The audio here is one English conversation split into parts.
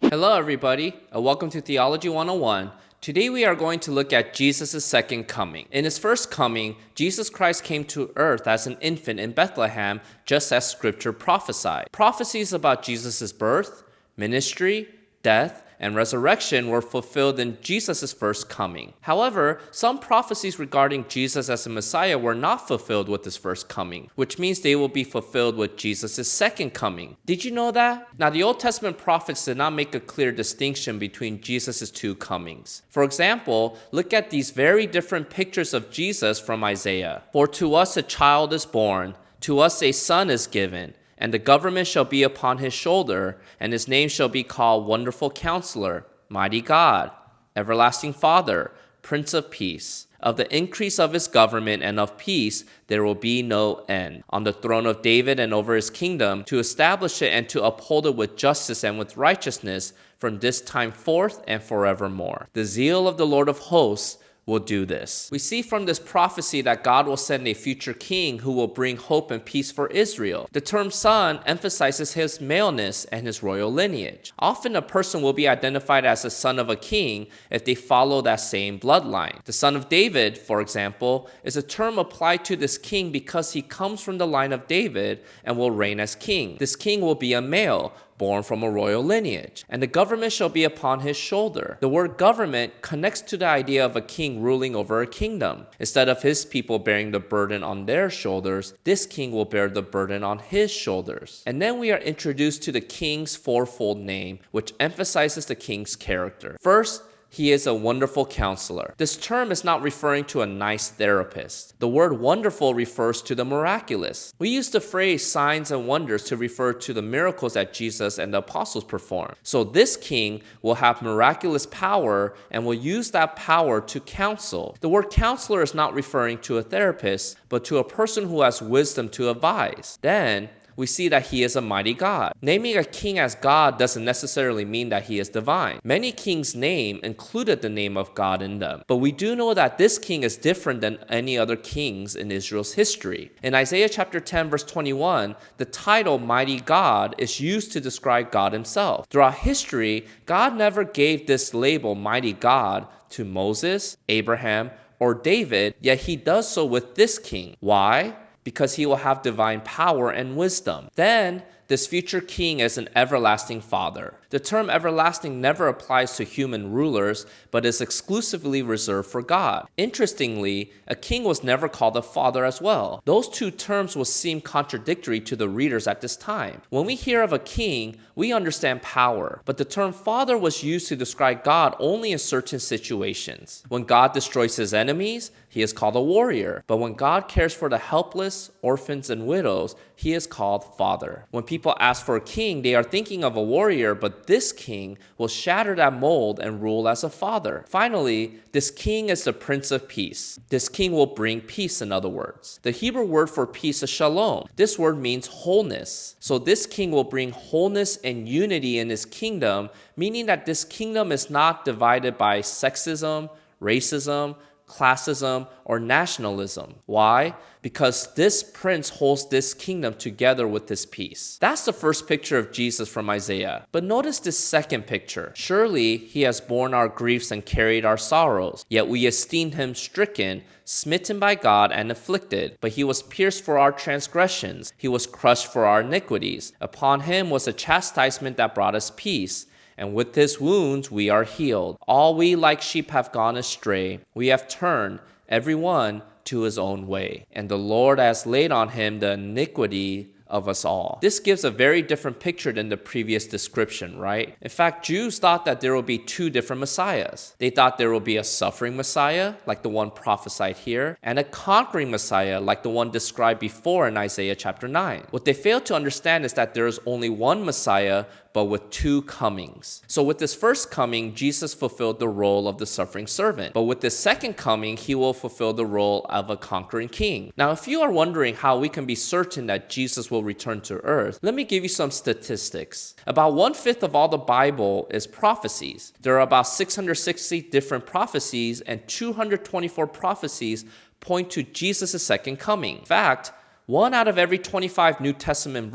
Hello, everybody, and welcome to Theology 101. Today we are going to look at Jesus' second coming. In his first coming, Jesus Christ came to earth as an infant in Bethlehem, just as Scripture prophesied. Prophecies about Jesus' birth, ministry, death, and resurrection were fulfilled in Jesus' first coming. However, some prophecies regarding Jesus as a Messiah were not fulfilled with his first coming, which means they will be fulfilled with Jesus' second coming. Did you know that? Now, the Old Testament prophets did not make a clear distinction between Jesus' two comings. For example, look at these very different pictures of Jesus from Isaiah. For to us a child is born, to us a son is given, and the government shall be upon his shoulder, and his name shall be called Wonderful Counselor, Mighty God, Everlasting Father, Prince of Peace. Of the increase of his government and of peace there will be no end. On the throne of David and over his kingdom, to establish it and to uphold it with justice and with righteousness from this time forth and forevermore. The zeal of the Lord of hosts will do this. We see from this prophecy that God will send a future king who will bring hope and peace for Israel. The term son emphasizes his maleness and his royal lineage. Often a person will be identified as a son of a king if they follow that same bloodline. The son of David, for example, is a term applied to this king because he comes from the line of David and will reign as king. This king will be a male, born from a royal lineage, and the government shall be upon his shoulder. The word government connects to the idea of a king ruling over a kingdom. Instead of his people bearing the burden on their shoulders, this king will bear the burden on his shoulders. And then we are introduced to the king's fourfold name, which emphasizes the king's character. First, he is a wonderful counselor. This term is not referring to a nice therapist. The word wonderful refers to the miraculous. We use the phrase signs and wonders to refer to the miracles that Jesus and the apostles performed. So this king will have miraculous power and will use that power to counsel. The word counselor is not referring to a therapist, but to a person who has wisdom to advise. Then, we see that he is a mighty God. Naming a king as God doesn't necessarily mean that he is divine. Many kings' name included the name of God in them. But we do know that this king is different than any other kings in Israel's history. In Isaiah chapter 10 verse 21, the title Mighty God is used to describe God himself. Throughout history, God never gave this label Mighty God to Moses, Abraham, or David, yet he does so with this king. Why? Because he will have divine power and wisdom. Then, this future king is an everlasting father. The term everlasting never applies to human rulers, but is exclusively reserved for God. Interestingly, a king was never called a father as well. Those two terms will seem contradictory to the readers at this time. When we hear of a king, we understand power, but the term father was used to describe God only in certain situations. When God destroys his enemies, he is called a warrior. But when God cares for the helpless, orphans, and widows, he is called father. When people ask for a king, they are thinking of a warrior, but this king will shatter that mold and rule as a father. Finally, this king is the Prince of Peace. This king will bring peace, in other words. The Hebrew word for peace is shalom. This word means wholeness. So this king will bring wholeness and unity in his kingdom, meaning that this kingdom is not divided by sexism, racism, classism, or nationalism. Why? Because this prince holds this kingdom together with this peace. That's the first picture of Jesus from Isaiah. But notice this second picture. Surely he has borne our griefs and carried our sorrows, yet we esteemed him stricken, smitten by God, and afflicted. But he was pierced for our transgressions. He was crushed for our iniquities. Upon him was a chastisement that brought us peace, and with his wounds we are healed. All we like sheep have gone astray. We have turned every one to his own way, and the Lord has laid on him the iniquity of us all. This gives a very different picture than the previous description, right? In fact, Jews thought that there will be two different messiahs. They thought there will be a suffering messiah, like the one prophesied here, and a conquering messiah, like the one described before in Isaiah chapter 9. What they failed to understand is that there is only one messiah, but with two comings. So with this first coming, Jesus fulfilled the role of the suffering servant. But with this second coming, he will fulfill the role of a conquering king. Now, if you are wondering how we can be certain that Jesus will return to earth, let me give you some statistics. About 1/5 of all the Bible is prophecies. There are about 660 different prophecies, and 224 prophecies point to Jesus' second coming. In fact, 1 out of every 25 New Testament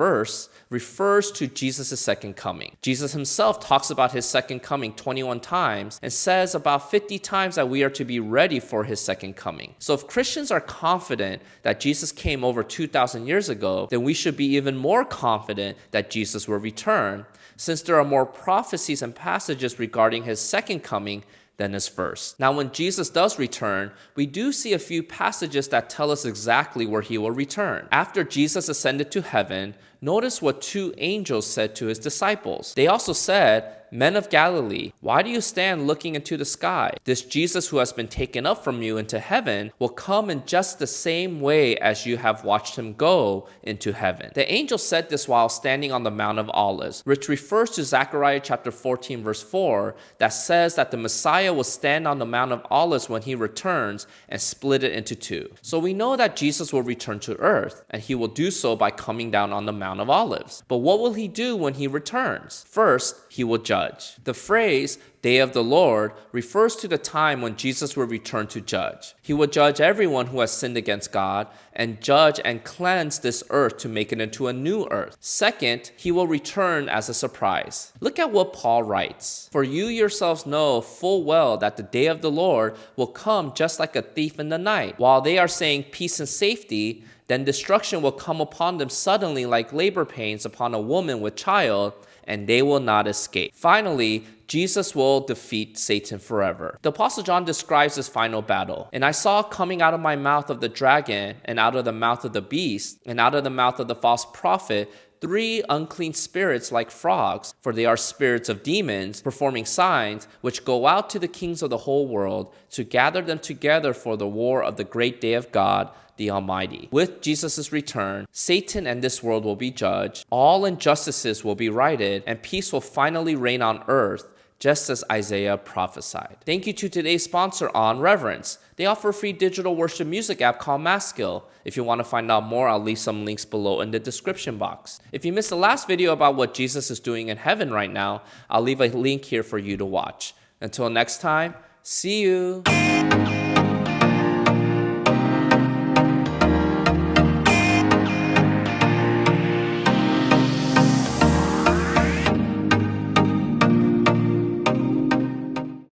refers to Jesus' second coming. Jesus himself talks about his second coming 21 times and says about 50 times that we are to be ready for his second coming. So if Christians are confident that Jesus came over 2,000 years ago, then we should be even more confident that Jesus will return, since there are more prophecies and passages regarding his second coming than his first. Now, when Jesus does return, we do see a few passages that tell us exactly where he will return. After Jesus ascended to heaven, notice what two angels said to his disciples. They also said, "Men of Galilee, why do you stand looking into the sky? This Jesus who has been taken up from you into heaven will come in just the same way as you have watched him go into heaven." The angel said this while standing on the Mount of Olives, which refers to Zechariah chapter 14 verse 4 that says that the Messiah will stand on the Mount of Olives when he returns and split it into two. So we know that Jesus will return to earth, and he will do so by coming down on the Mount of Olives. But what will he do when he returns? First, he will judge. The phrase, "Day of the Lord," refers to the time when Jesus will return to judge. He will judge everyone who has sinned against God and judge and cleanse this earth to make it into a new earth. Second, he will return as a surprise. Look at what Paul writes. "For you yourselves know full well that the day of the Lord will come just like a thief in the night. While they are saying peace and safety, then destruction will come upon them suddenly like labor pains upon a woman with child, and they will not escape." Finally, Jesus will defeat Satan forever. The Apostle John describes this final battle. "And I saw coming out of my mouth of the dragon, and out of the mouth of the beast, and out of the mouth of the false prophet, 3 unclean spirits like frogs, for they are spirits of demons, performing signs, which go out to the kings of the whole world, to gather them together for the war of the great day of God, the Almighty." With Jesus' return, Satan and this world will be judged, all injustices will be righted, and peace will finally reign on earth, just as Isaiah prophesied. Thank you to today's sponsor, Awe and Reverence. They offer a free digital worship music app called Maskill. If you want to find out more, I'll leave some links below in the description box. If you missed the last video about what Jesus is doing in heaven right now, I'll leave a link here for you to watch. Until next time, see you.